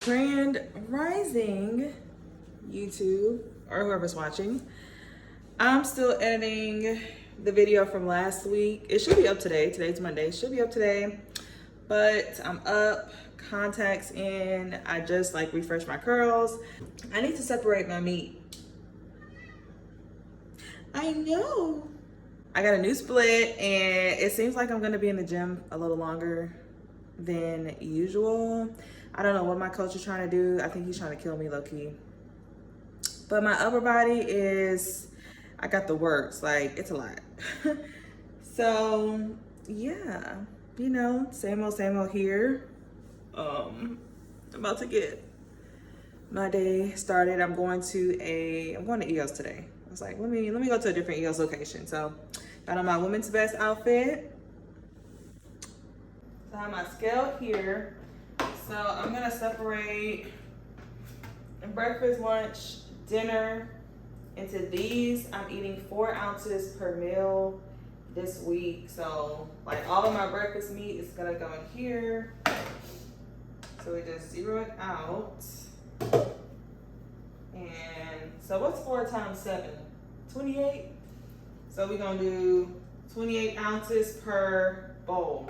Grand Rising, YouTube, or whoever's watching. I'm still editing the video from last week. It should be up today. Today's Monday. It should be up today. But I'm up, contacts in. I just refreshed my curls. I need to separate my meat. I know. I got a new split and it seems like I'm gonna be in the gym a little longer than usual. I don't know what my coach is trying to do. I think he's trying to kill me low-key. But my upper body is, I got the works, it's a lot. So yeah, same old here. I'm about to get my day started. I'm going to EOS today. I was like, let me go to a different EOS location. So got on my women's best outfit. So I have my scale here. So I'm gonna separate breakfast, lunch, dinner into these. I'm eating 4 ounces per meal this week. So all of my breakfast meat is gonna go in here. So we just zero it out. And so what's 4 times 7? 28. So we're gonna do 28 ounces per bowl.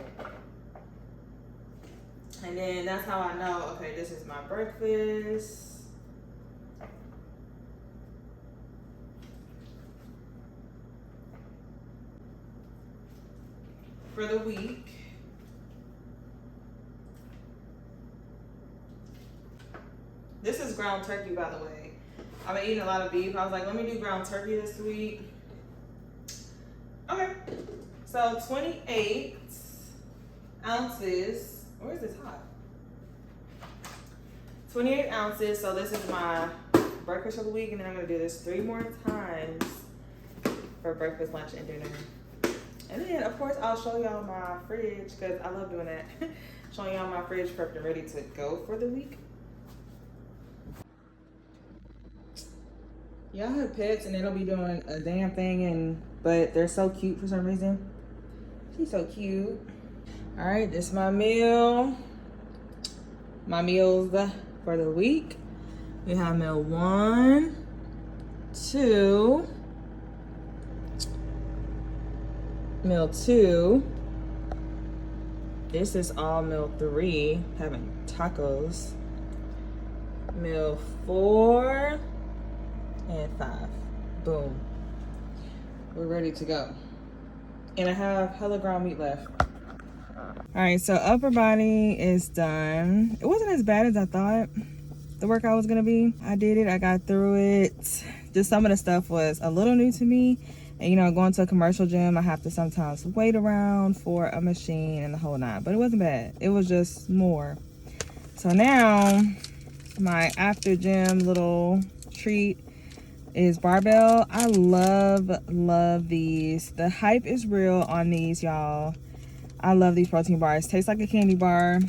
And then that's how I know, okay, this is my breakfast. For the week. This is ground turkey, by the way. I've been eating a lot of beef. I was like, let me do ground turkey this week. Okay. So 28 ounces. Where is this hot? 28 ounces. So this is my breakfast for the week. And then I'm going to do this 3 more times for breakfast, lunch, and dinner. And then, of course, I'll show y'all my fridge because I love doing that. Showing y'all my fridge prepped and ready to go for the week. Y'all have pets and they don't be doing a damn thing, but they're so cute for some reason. She's so cute. All right, this is my meal. My meals for the week. We have meal 1, 2, meal 2. This is all meal 3. Having tacos. Meal 4 and 5. Boom. We're ready to go. And I have hella ground meat left. All right, so upper body is done. It wasn't as bad as I thought the workout was gonna be. I did it, I got through it. Just some of the stuff was a little new to me. And going to a commercial gym, I have to sometimes wait around for a machine and the whole 9, but it wasn't bad. It was just more. So now my after gym little treat is barbell. I love these. The hype is real on these, y'all. I love these protein bars. Tastes like a candy bar.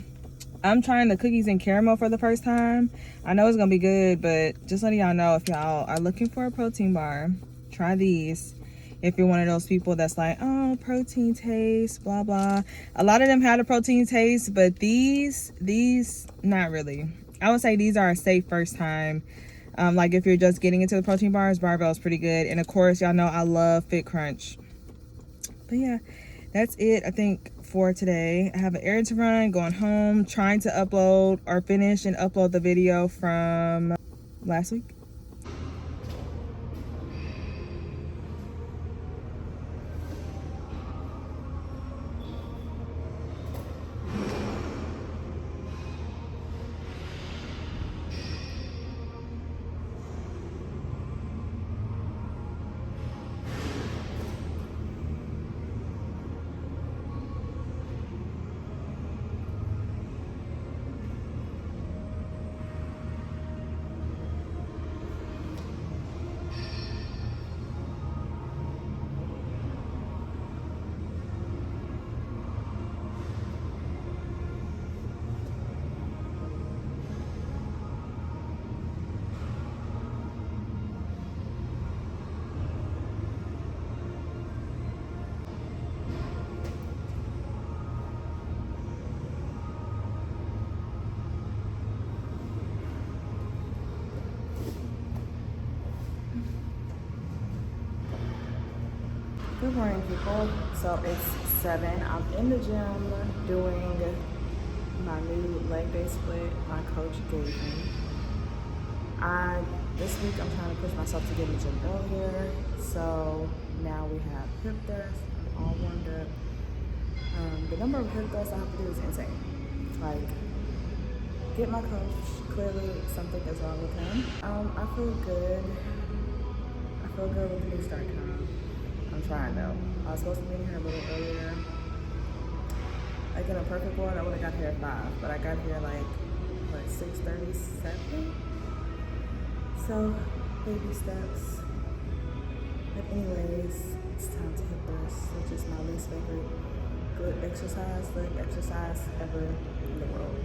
I'm trying the cookies and caramel for the first time. I know it's gonna be good, but just letting y'all know, if y'all are looking for a protein bar, try these. If you're one of those people that's like, oh, protein taste, blah blah. A lot of them had a protein taste, but these not really. I would say these are a safe first time. If you're just getting into the protein bars, barbell is pretty good. And of course, y'all know I love Fit Crunch. But yeah, that's it, I think, for today. I have an errand to run, going home, trying to upload or finish and upload the video from last week. Good morning, people. So it's 7. I'm in the gym doing my new leg day split my coach gave me. This week I'm trying to push myself to get in the gym earlier. So now we have hip thrusts. I'm all warmed up. The number of hip thrusts I have to do is insane. Like, get my coach. Clearly something is wrong with him. I feel good. I feel good with the new start time. I'm trying though. I was supposed to be in here a little earlier. Like in a perfect world, I would have got here at 5, but I got here like 6:37. So baby steps. But anyways, it's time to hip thrust, which is my least favorite leg exercise ever in the world.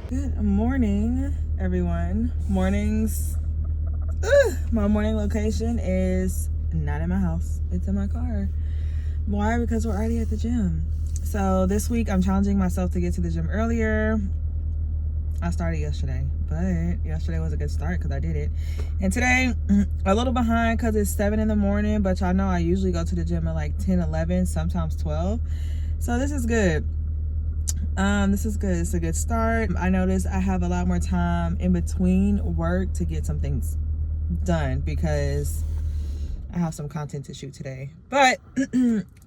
Good morning, everyone. Mornings. My morning location is not in my house. It's in my car. Why? Because we're already at the gym. So this week I'm challenging myself to get to the gym earlier. I started yesterday, but yesterday was a good start because I did it. And today, a little behind because it's 7 in the morning, but y'all know I usually go to the gym at like 10, 11, sometimes 12. So this is good. This is good. It's a good start. I noticed I have a lot more time in between work to get some things done because I have some content to shoot today. But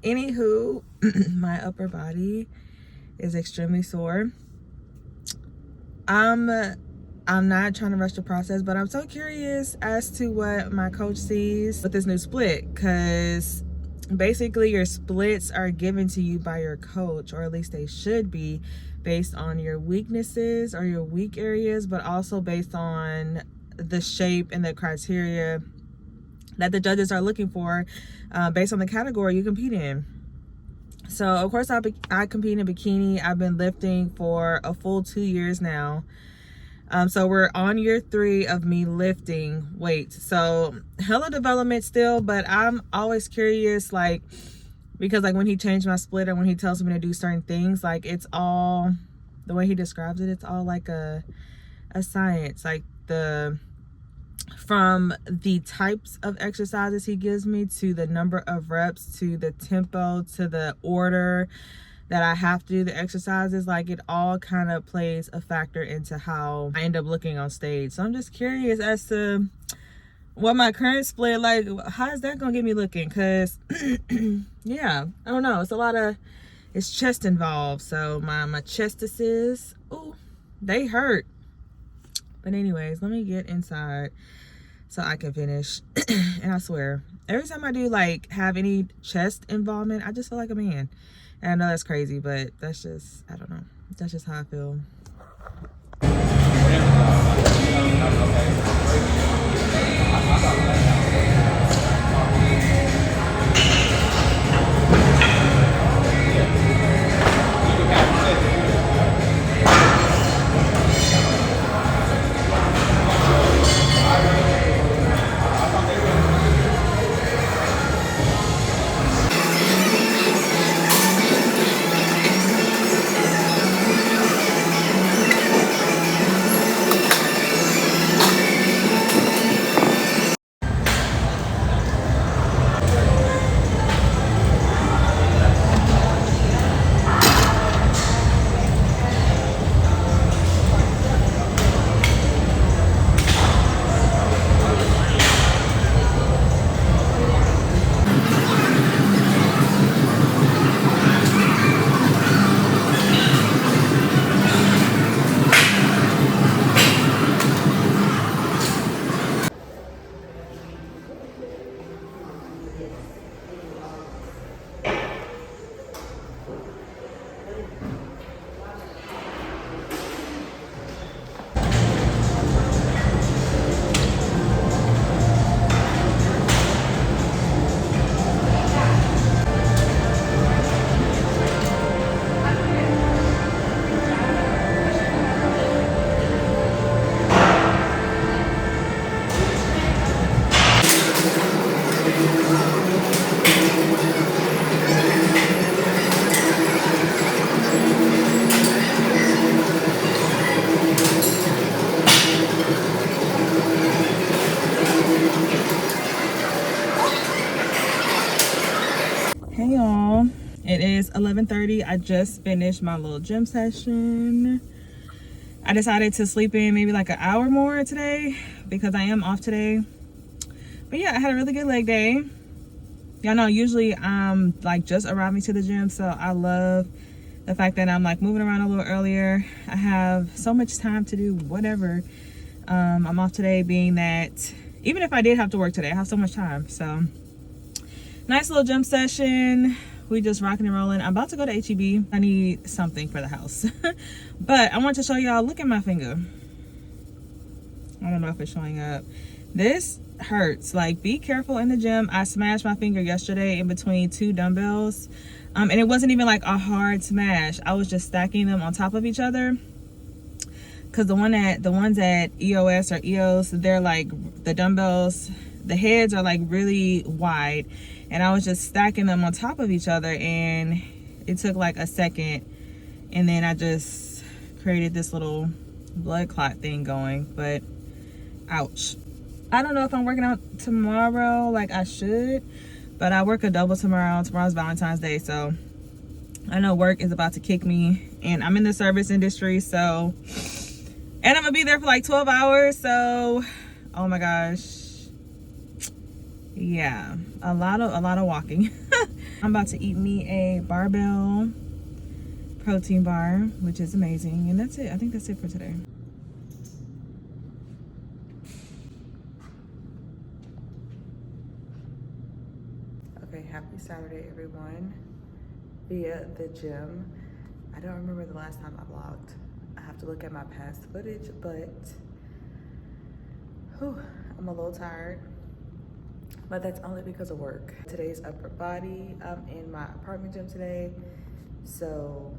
anywho, my upper body is extremely sore. I'm not trying to rush the process, but I'm so curious as to what my coach sees with this new split, because basically your splits are given to you by your coach, or at least they should be, based on your weaknesses or your weak areas, but also based on the shape and the criteria that the judges are looking for based on the category you compete in. So of course I compete in bikini. I've been lifting for a full 2 years now. So we're on year 3 of me lifting weights. So hella development still, but I'm always curious, like, because like when he changed my split or when he tells me to do certain things, like it's all, the way he describes it, it's all like a science. Like from the types of exercises he gives me, to the number of reps, to the tempo, to the order that I have to do the exercises, like it all kind of plays a factor into how I end up looking on stage. So I'm just curious as to what my current split, like how is that gonna get me looking? Because yeah, I don't know, it's chest involved. So my chestises, ooh, they hurt. But anyways, let me get inside so I can finish. And I swear, every time I do like have any chest involvement, I just feel like a man. And I know that's crazy, but that's just, I don't know. That's just how I feel. It is 11:30. I just finished my little gym session. I decided to sleep in maybe like an hour more today because I am off today. But yeah, I had a really good leg day. Y'all know usually I'm like just arriving to the gym, so I love the fact that I'm like moving around a little earlier. I have so much time to do whatever. I'm off today, being that even if I did have to work today, I have so much time. So nice little gym session. We just rocking and rolling. I'm about to go to HEB. I need something for the house. But I want to show y'all, look at my finger. I don't know if it's showing up. This hurts. Like, be careful in the gym. I smashed my finger yesterday in between 2 dumbbells. And it wasn't even like a hard smash. I was just stacking them on top of each other. Cause the ones at EOS or EOS, they're like the dumbbells, the heads are like really wide, and I was just stacking them on top of each other, and it took like a second, and then I just created this little blood clot thing going. But ouch. I don't know if I'm working out tomorrow like I should, but I work a double tomorrow. Tomorrow's Valentine's Day, so I know work is about to kick me, and I'm in the service industry, so, and I'm gonna be there for like 12 hours, so oh my gosh, yeah, a lot of walking. I'm about to eat me a barbell protein bar, which is amazing, and that's it. I think that's it for today. Okay, happy Saturday, everyone. Via the gym. I don't remember the last time I vlogged. I have to look at my past footage, but I'm a little tired, but that's only because of work. Today's upper body. I'm in my apartment gym today, so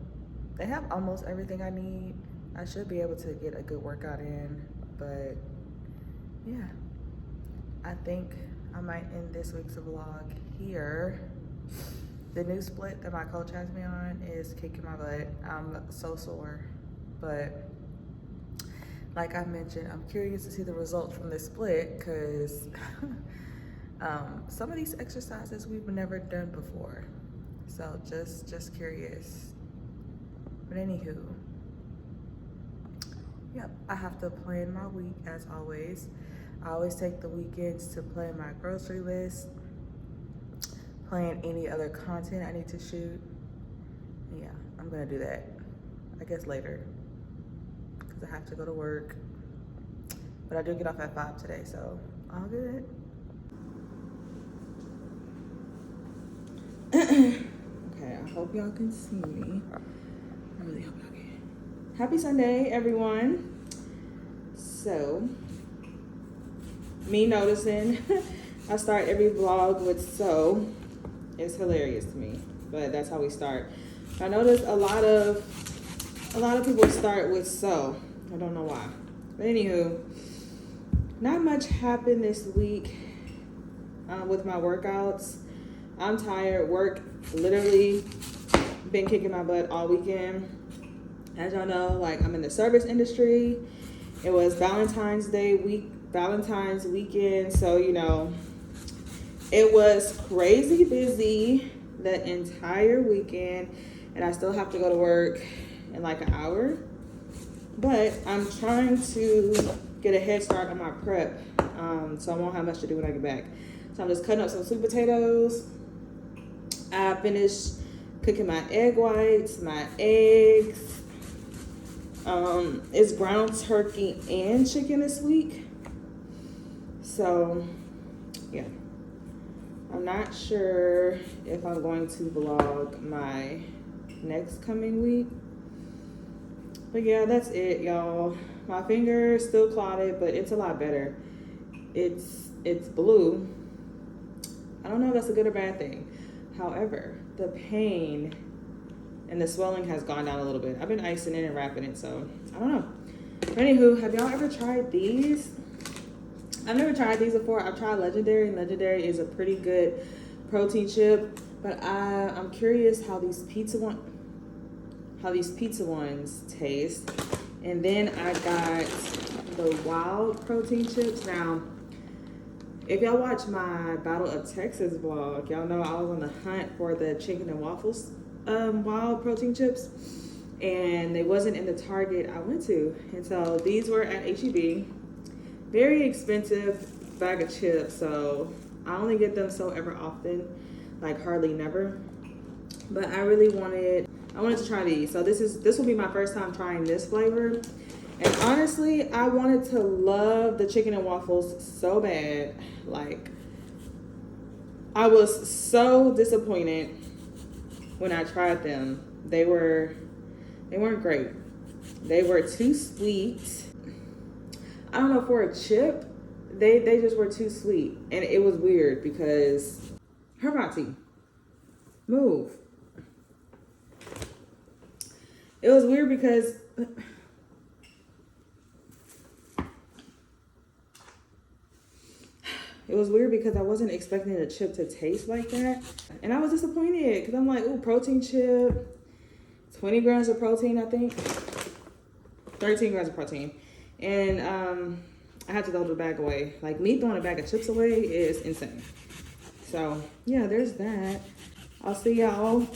they have almost everything I need. I should be able to get a good workout in, but yeah, I think I might end this week's vlog here. The new split that my coach has me on is kicking my butt. I'm so sore, but like I mentioned, I'm curious to see the results from this split, because some of these exercises we've never done before. So just curious. But anywho, yep, I have to plan my week as always. I always take the weekends to plan my grocery list, plan any other content I need to shoot. Yeah, I'm gonna do that, I guess later, because I have to go to work. But I do get off at 5 today, so all good. Okay, I hope y'all can see me. I really hope y'all can. Happy Sunday, everyone. So, me noticing I start every vlog with so is hilarious to me, but that's how we start. I noticed a lot of people start with so. I don't know why, but anywho, not much happened this week with my workouts. I'm tired. Work literally been kicking my butt all weekend. As y'all know, like, I'm in the service industry. It was Valentine's weekend, so you know, it was crazy busy the entire weekend, and I still have to go to work in like an hour. But I'm trying to get a head start on my prep, so I won't have much to do when I get back. So I'm just cutting up some sweet potatoes. I finished cooking my egg whites, my eggs. It's ground turkey and chicken this week. So, yeah. I'm not sure if I'm going to vlog my next coming week. But yeah, that's it, y'all. My finger is still clotted, but it's a lot better. It's blue. I don't know if that's a good or bad thing. However, the pain and the swelling has gone down a little bit. I've been icing it and wrapping it, so I don't know. But anywho, have y'all ever tried these? I've never tried these before. I've tried Legendary, and Legendary is a pretty good protein chip, but I'm curious how these pizza ones taste. And then I got the Wild protein chips. Now, if y'all watch my Battle of Texas vlog, y'all know I was on the hunt for the chicken and waffles wild protein chips, and they wasn't in the Target I went to. And so these were at HEB. Very expensive bag of chips, so I only get them so ever often, like hardly never. But I really wanted to try these. So this will be my first time trying this flavor. And honestly, I wanted to love the chicken and waffles so bad. Like, I was so disappointed when I tried them. They weren't great. They were too sweet. I don't know, for a chip, they just were too sweet. And it was weird because, Hermati, move. It was weird because I wasn't expecting the chip to taste like that. And I was disappointed because I'm like, ooh, protein chip, 20 grams of protein, I think. 13 grams of protein. And I had to throw the bag away. Like, me throwing a bag of chips away is insane. So, yeah, there's that. I'll see y'all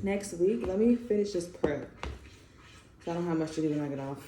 next week. Let me finish this prep, so I don't have much to do when I get off.